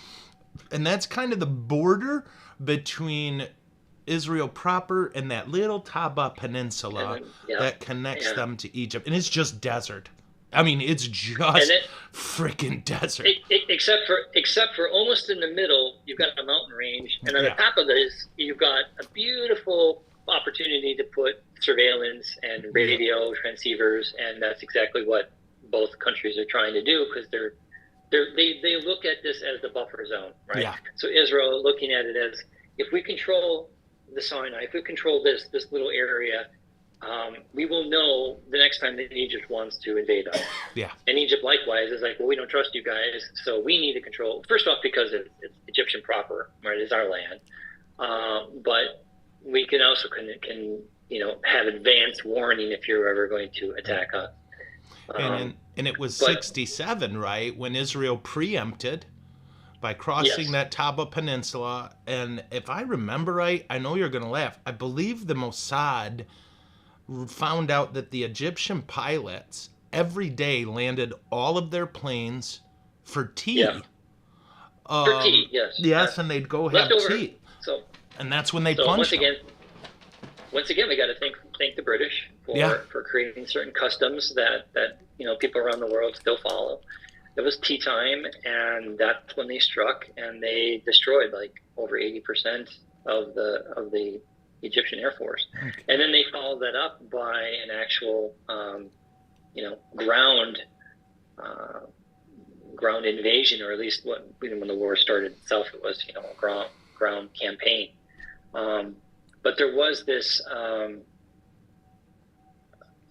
S2: and that's kind of the border between Israel proper and that little Taba Peninsula that connects them to Egypt. And it's just desert. I mean, it's just freaking desert.
S3: Except for almost in the middle, you've got a mountain range, and on the top of this, you've got a beautiful opportunity to put surveillance and radio transceivers, and that's exactly what both countries are trying to do, because they look at this as the buffer zone, right? Yeah. So Israel looking at it as, if we control the Sinai, if we control this little area, we will know the next time that Egypt wants to invade us. Yeah. And Egypt likewise is like, well, we don't trust you guys, so we need to control. First off, because it's Egyptian proper, right? It's our land. But we can also can have advanced warning if you're ever going to attack us.
S2: And it was 67, right, when Israel preempted by crossing that Taba Peninsula. And if I remember right, I know you're going to laugh, I believe the Mossad found out that the Egyptian pilots every day landed all of their planes for tea. Yeah.
S3: For tea, yes.
S2: Yes, and they'd go have tea. So, and that's when they punched them.
S3: Once again, we got to thank the British for creating certain customs that people around the world still follow. It was tea time, and that's when they struck, and they destroyed like over 80% of the Egyptian Air Force. Okay. And then they followed that up by an actual, ground invasion, or at least when the war started itself, it was, a ground campaign. But there was this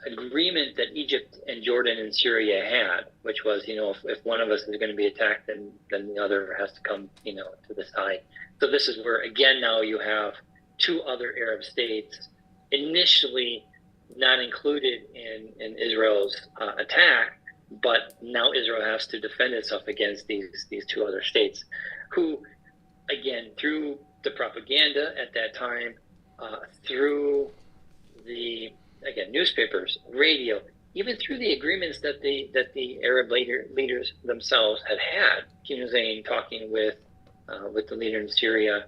S3: agreement that Egypt and Jordan and Syria had, which was, if one of us is going to be attacked, then the other has to come, to the side. So this is where, again, now you have two other Arab states initially not included in Israel's attack, but now Israel has to defend itself against these two other states, who, again, through the propaganda at that time, through the newspapers, radio, even through the agreements that the Arab leaders themselves had. Kim Hussein talking with the leader in Syria.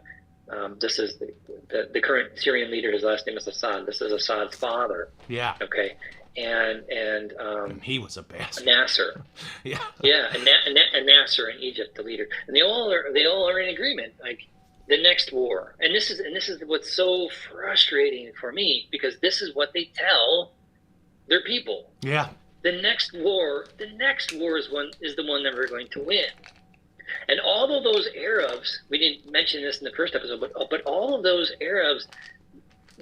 S3: This is the current Syrian leader. His last name is Assad. This is Assad's father. Yeah. Okay. And
S2: he was a bastard.
S3: Nasser. Yeah. Yeah. And Nasser in Egypt, the leader, and they all are in agreement. Like, the next war, and this is what's so frustrating for me, because this is what they tell their people. Yeah. The next war is the one that we're going to win. And all of those Arabs, we didn't mention this in the first episode, but all of those Arabs,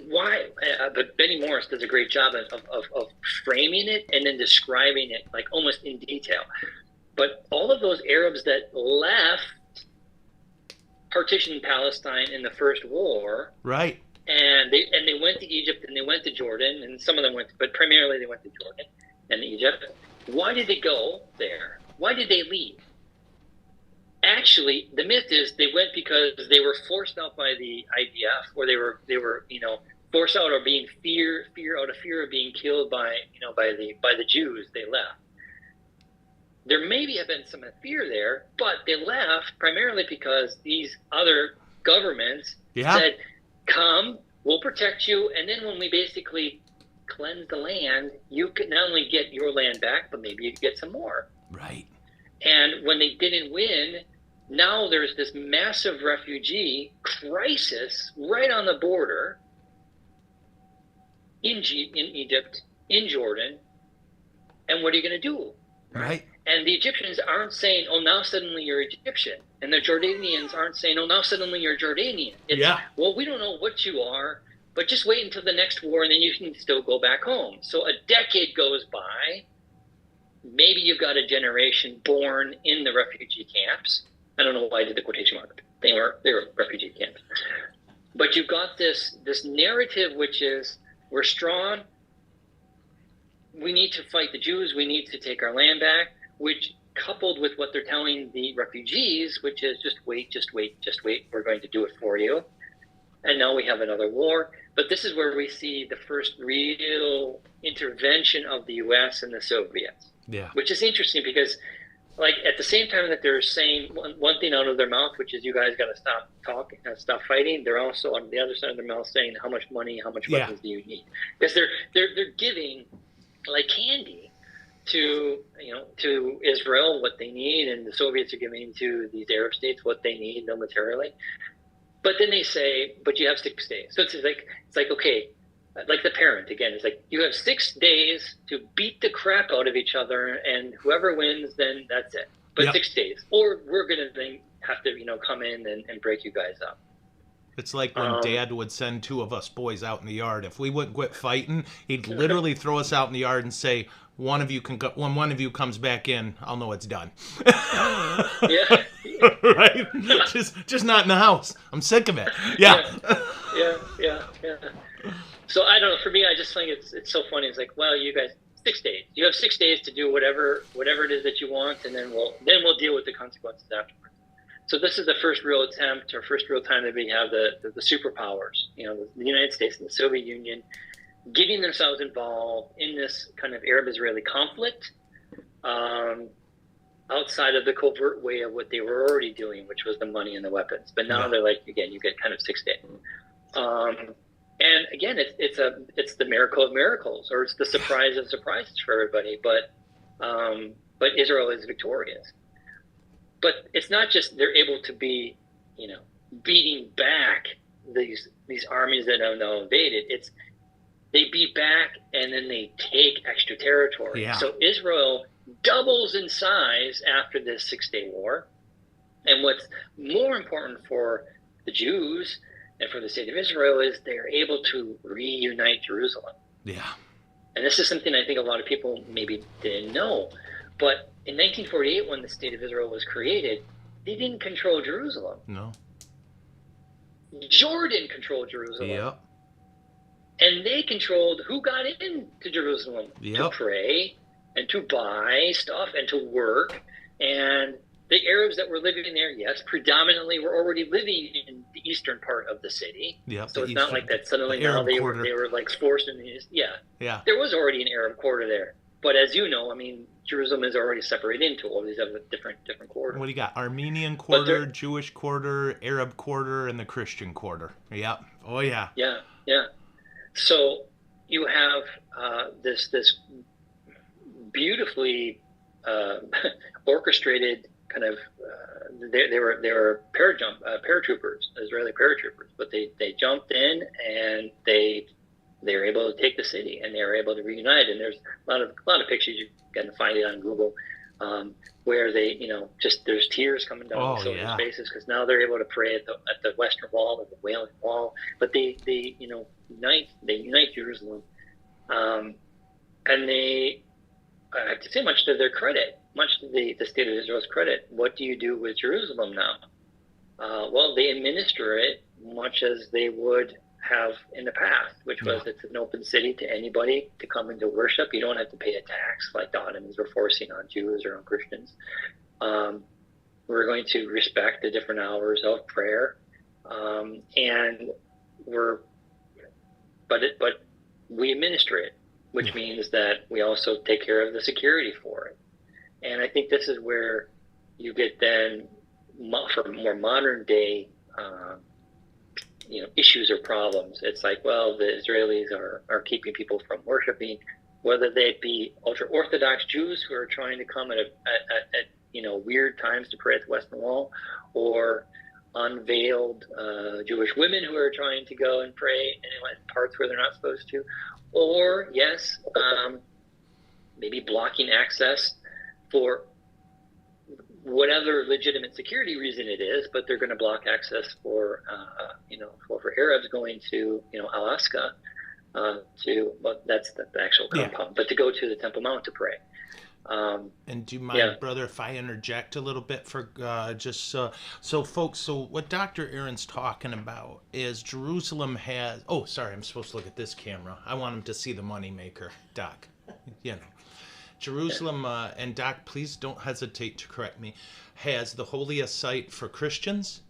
S3: why? But Benny Morris does a great job of framing it and then describing it like almost in detail. But all of those Arabs that left partitioned Palestine in the first war, right? And they went to Egypt and they went to Jordan, and some of them but primarily they went to Jordan and Egypt. Why did they go there? Why did they leave? Actually, the myth is they went because they were forced out by the IDF, or they were forced out, or being fear of being killed by the Jews. They left. There maybe have been some fear there, but they left primarily because these other governments said, "Come, we'll protect you, and then when we basically cleanse the land, you can not only get your land back, but maybe you can get some more." Right. And when they didn't win, now there's this massive refugee crisis right on the border in Egypt, in Jordan, and what are you going to do? Right. And the Egyptians aren't saying, "Oh, now suddenly you're Egyptian," and the Jordanians aren't saying, "Oh, now suddenly you're Jordanian." It's, well, we don't know what you are, but just wait until the next war, and then you can still go back home. So a decade goes by, maybe you've got a generation born in the refugee camps. I don't know why I did the quotation mark. They were refugee camps. But you've got this narrative, which is we're strong. We need to fight the Jews. We need to take our land back, which coupled with what they're telling the refugees, which is just wait, just wait, just wait. We're going to do it for you. And now we have another war. But this is where we see the first real intervention of the U.S. and the Soviets.
S2: Yeah.
S3: Which is interesting because, like, at the same time that they're saying one thing out of their mouth, which is you guys got to stop talking, stop fighting, they're also on the other side of their mouth saying how much money, how much weapons do you need? Because they're giving like candy to Israel what they need, and the Soviets are giving to these Arab states what they need militarily. But then they say, but you have 6 days. So it's like okay, like the parent again. It's like you have 6 days to beat the crap out of each other, and whoever wins, then that's it. But 6 days, or we're gonna then have to come in and break you guys up.
S2: It's like when Dad would send 2 of us boys out in the yard. If we wouldn't quit fighting, he'd literally throw us out in the yard and say, "One of you can go. When one of you comes back in, I'll know it's done."
S3: Yeah.
S2: Right? Just not in the house. I'm sick of it. Yeah.
S3: Yeah. So I don't know. For me, I just think it's so funny. It's like, well, you guys, 6 days. You have 6 days to do whatever it is that you want, and then we'll deal with the consequences afterwards. So this is the first real attempt, or first real time that we have the superpowers, the United States and the Soviet Union, getting themselves involved in this kind of Arab-Israeli conflict, outside of the covert way of what they were already doing, which was the money and the weapons. But now they're like, again, you get kind of 6 days. And again, it's the miracle of miracles, or it's the surprise of surprises for everybody. But Israel is victorious. But it's not just they're able to be, beating back these armies that have now invaded. It's they beat back and then they take extra territory.
S2: Yeah.
S3: So Israel doubles in size after this 6-day war. And what's more important for the Jews and for the state of Israel is they're able to reunite Jerusalem.
S2: Yeah.
S3: And this is something I think a lot of people maybe didn't know. But in 1948, when the state of Israel was created, they didn't control Jerusalem.
S2: No.
S3: Jordan controlled Jerusalem.
S2: Yep.
S3: And they controlled who got into Jerusalem to pray and to buy stuff and to work. And the Arabs that were living there, yes, predominantly were already living in the eastern part of the city.
S2: Yep,
S3: so it's not like that suddenly now they were like forced in the Yeah. There was already an Arab quarter there. But as you know, I mean, Jerusalem is already separated into all these other different quarters.
S2: What do you got? Armenian quarter, Jewish quarter, Arab quarter, and the Christian quarter. Yep. Oh, yeah.
S3: Yeah. So you have this beautifully orchestrated kind of they were paratroopers, Israeli paratroopers, but they jumped in and they were able to take the city and they were able to reunite. And there's a lot of pictures you can find it on Google where they just there's tears coming down the soldiers' faces because now they're able to pray at the Western Wall, at the Wailing Wall, but they unite Jerusalem, and they I have to say, much to their credit, much to the state of Israel's credit, what do you do with Jerusalem now? Well, they administer it much as they would have in the past, which was it's an open city to anybody to come and to worship. You don't have to pay a tax like the Ottomans were forcing on Jews or on Christians. We're going to respect the different hours of prayer, and but we administer it, which means that we also take care of the security for it. And I think this is where you get then for more modern day issues or problems. It's like, well, the Israelis are keeping people from worshiping, whether they be ultra-Orthodox Jews who are trying to come at weird times to pray at the Western Wall, or unveiled Jewish women who are trying to go and pray in parts where they're not supposed to, or maybe blocking access for whatever legitimate security reason it is, but they're going to block access for Arabs going to Alaska that's the actual compound, but to go to the Temple Mount to pray.
S2: And do you mind, brother, if I interject a little bit for so folks? So what Dr. Aaron's talking about is Jerusalem has. Oh, sorry, I'm supposed to look at this camera. I want him to see the moneymaker, Doc. Jerusalem, and Doc, please don't hesitate to correct me, has the holiest site for Christians,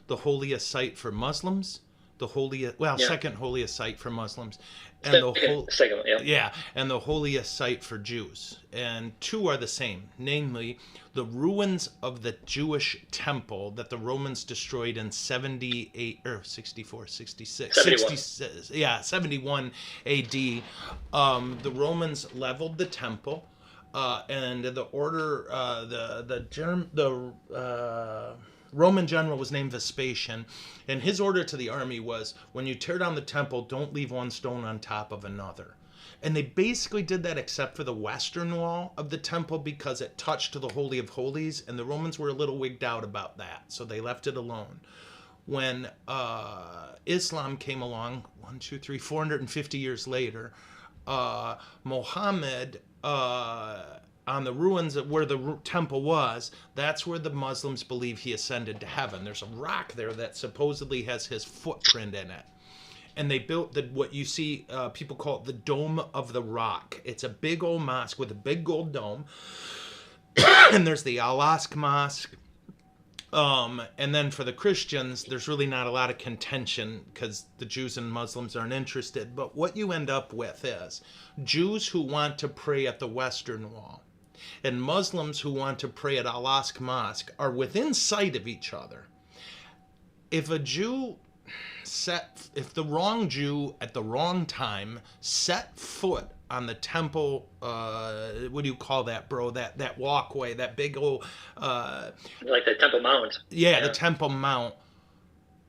S2: the holiest site for Muslims, the holiest, second holiest site for Muslims, and and the holiest site for Jews. And two are the same, namely the ruins of the Jewish temple that the Romans destroyed in 78 or 64, 66, 71 AD. The Romans leveled the temple. And the order, the Roman general was named Vespasian, and his order to the army was, when you tear down the temple, don't leave one stone on top of another. And they basically did that except for the western wall of the temple because it touched the Holy of Holies, and the Romans were a little wigged out about that, so they left it alone. When Islam came along, 450 years later, Muhammad, on the ruins of where the temple was, that's where the Muslims believe he ascended to heaven. There's a rock there that supposedly has his footprint in it. And they built what you see, people call it the Dome of the Rock. It's a big old mosque with a big gold dome. And there's the Al-Aqsa Mosque. And then for the Christians, there's really not a lot of contention because the Jews and Muslims aren't interested. But what you end up with is Jews who want to pray at the Western Wall and Muslims who want to pray at Al-Aqsa Mosque are within sight of each other. If the wrong Jew at the wrong time set foot on the temple, what do you call that, bro? That walkway, that big old...
S3: like the Temple Mount.
S2: Yeah, the Temple Mount.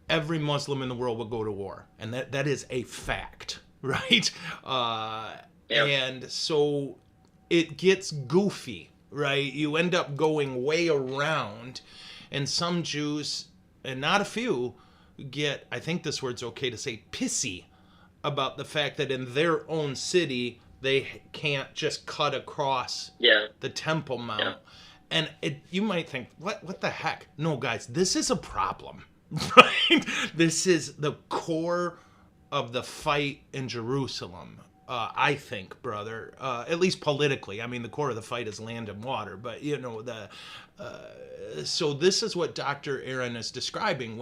S2: Every Muslim in the world will go to war. And that is a fact, right? And so it gets goofy, right? You end up going way around, and some Jews, and not a few, get, I think this word's okay to say, pissy about the fact that in their own city they can't just cut across the Temple Mount. And you might think, what the heck? No, guys, this is a problem, right? This is the core of the fight in Jerusalem, I think, brother. At least politically. I mean, the core of the fight is land and water. But, so this is what Dr. Aaron is describing.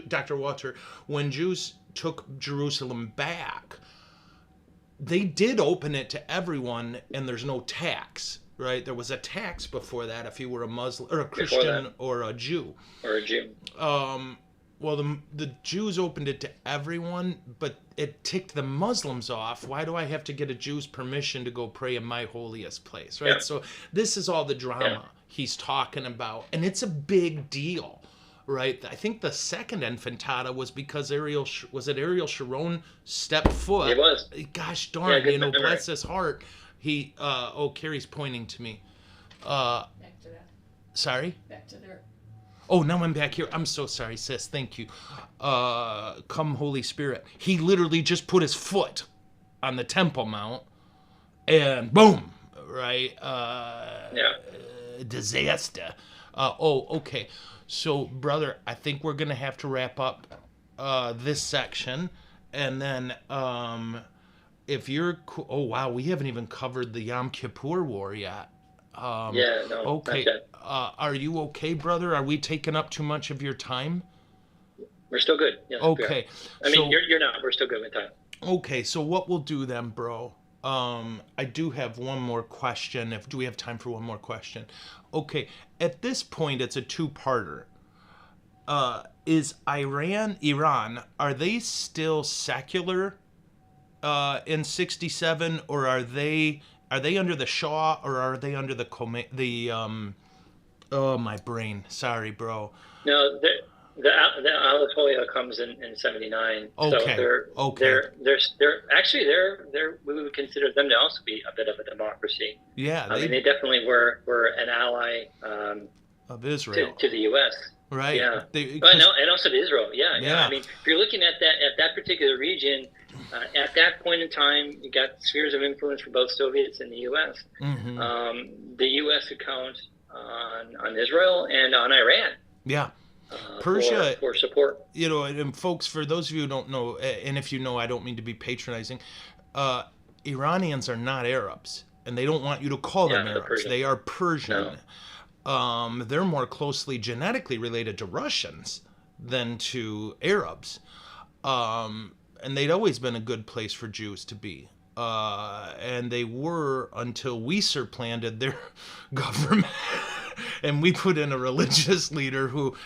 S2: Dr. Walter, when Jews took Jerusalem back, they did open it to everyone, and there's no tax, right? There was a tax before that if you were a Muslim or a Christian or a Jew. Well, the Jews opened it to everyone, but it ticked the Muslims off. Why do I have to get a Jew's permission to go pray in my holiest place, right? So this is all the drama he's talking about, and it's a big deal, right? I think the second Intifada was because Ariel Sharon stepped foot.
S3: It was.
S2: Gosh darn, bless his heart. He, Carrie's pointing to me.
S1: Back to that.
S2: Sorry?
S1: Back to there.
S2: Oh, now I'm back here. I'm so sorry, sis. Thank you. Come, Holy Spirit. He literally just put his foot on the Temple Mount, and boom, right? Disaster. Okay. So, brother, I think we're going to have to wrap up this section. And then if you're... Oh, wow, we haven't even covered the Yom Kippur War yet. Okay. Are you okay, brother? Are we taking up too much of your time?
S3: We're still good. Yes,
S2: okay.
S3: I mean, you're not. We're still good with time.
S2: Okay, so what we'll do then, bro, I do have one more question. Do we have time for one more question? Okay, at this point, it's a two-parter. Is Iran, are they still secular in 67, or are they under the Shah, or are they under oh, my brain. Sorry, bro.
S3: No, the Alatolia comes in 79.
S2: Okay.
S3: So they're actually we would consider them to also be a bit of a democracy.
S2: Yeah.
S3: I mean, they definitely were an ally
S2: of Israel
S3: to the U.S.
S2: right?
S3: Yeah. And also to Israel. Yeah, yeah.
S2: Yeah.
S3: I mean, if you're looking at that particular region, at that point in time, you got spheres of influence for both Soviets and the U.S. The U.S. account on Israel and on Iran.
S2: Yeah. Persia,
S3: for support.
S2: you know, and folks, for those of you who don't know, and if you know, I don't mean to be patronizing, Iranians are not Arabs, and they don't want you to call them Arabs.
S3: Persian.
S2: They are Persian.
S3: No.
S2: They're more closely genetically related to Russians than to Arabs. And they'd always been a good place for Jews to be. And they were until we supplanted their government. And we put in a religious leader who,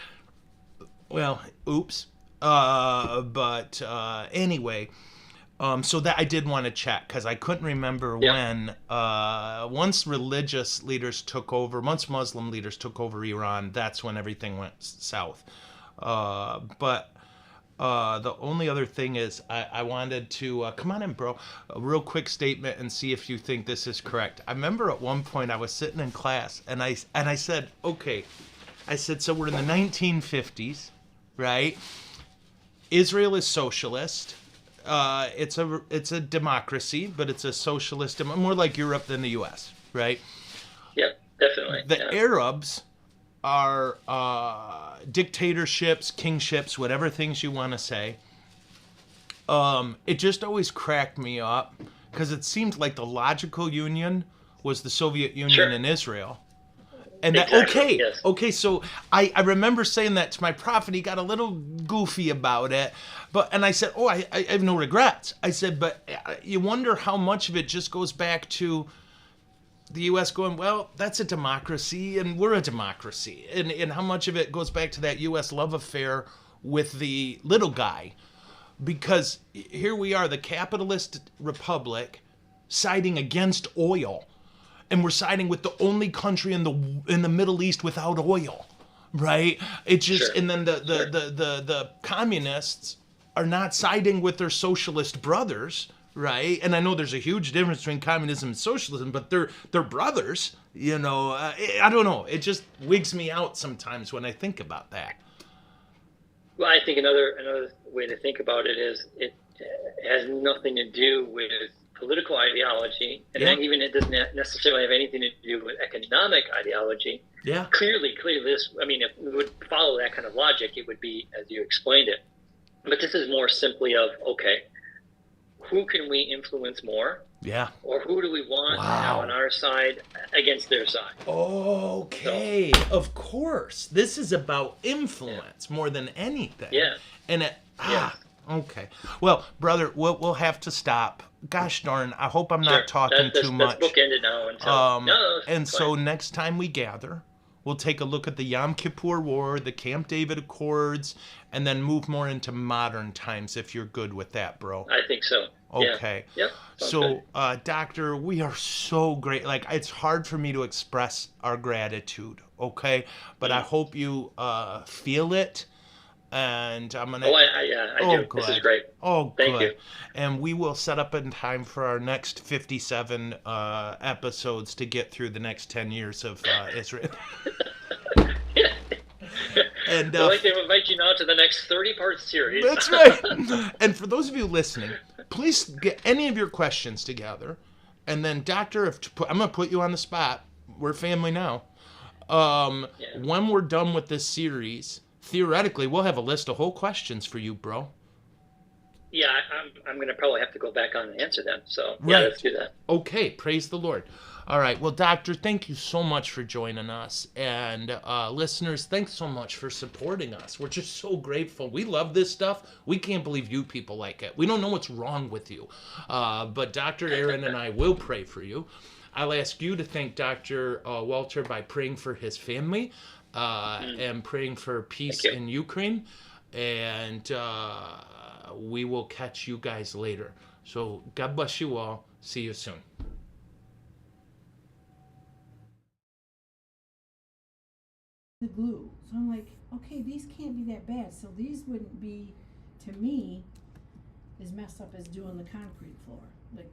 S2: well, oops. But anyway, so that I did want to check because I couldn't remember when. Once religious leaders took over, once Muslim leaders took over Iran, that's when everything went south. But the only other thing is I wanted to come on in, bro. A real quick statement and see if you think this is correct. I remember at one point I was sitting in class and I said, okay, I said, so we're in the 1950s, right? Israel is socialist. It's a democracy, but it's a socialist, more like Europe than the U.S., right?
S3: Yep, definitely.
S2: The Arabs are dictatorships, kingships, whatever things you want to say. It just always cracked me up because it seemed like the logical union was the Soviet Union and Israel. And
S3: exactly,
S2: okay, so I remember saying that to my prof, and he got a little goofy about it. And I said, I have no regrets. I said, but you wonder how much of it just goes back to the U.S. going, well, that's a democracy, and we're a democracy. And how much of it goes back to that U.S. love affair with the little guy. Because here we are, the capitalist republic, siding against oil. And we're siding with the only country in the Middle East without oil, right? It just and then the communists are not siding with their socialist brothers, right? And I know there's a huge difference between communism and socialism, but they're brothers, you know. I don't know. It just wigs me out sometimes when I think about that.
S3: Well, I think another way to think about it is it has nothing to do with political ideology, and then even it doesn't necessarily have anything to do with economic ideology.
S2: Yeah.
S3: Clearly this, I mean, if we would follow that kind of logic, it would be as you explained it. But this is more simply of, okay, who can we influence more?
S2: Yeah.
S3: Or who do we want to have on our side against their side?
S2: Okay. So, of course. This is about influence more than anything.
S3: Yeah.
S2: And okay. Well, brother, we'll have to stop. Gosh darn, I hope I'm not talking too much.
S3: That's bookended now.
S2: And so next time we gather, we'll take a look at the Yom Kippur War, the Camp David Accords, and then move more into modern times if you're good with that, bro.
S3: I think so.
S2: Okay.
S3: Yeah. Yep.
S2: So, Doctor, we are so great. Like, it's hard for me to express our gratitude, okay? But I hope you feel it. And I'm gonna.
S3: I do.
S2: Good.
S3: This is great.
S2: Thank you. And we will set up in time for our next 57 episodes to get through the next 10 years of Israel. And
S3: I'd like to invite you now to the next 30-part series.
S2: That's right. And for those of you listening, please get any of your questions together, and then Doctor, I'm gonna put you on the spot. We're family now. When we're done with this series, theoretically, we'll have a list of whole questions for you, bro.
S3: Yeah, I'm going to probably have to go back on and answer them. So, let's do that.
S2: Okay, praise the Lord. All right, well, Doctor, thank you so much for joining us. And listeners, thanks so much for supporting us. We're just so grateful. We love this stuff. We can't believe you people like it. We don't know what's wrong with you. But Dr. Aaron and I will pray for you. I'll ask you to thank Dr. Walter by praying for his family. And praying for peace in Ukraine, and we will catch you guys later. So God bless you all. See you soon.
S4: The glue. So I'm like, okay, these can't be that bad. So these wouldn't be, to me, as messed up as doing the concrete floor. Like,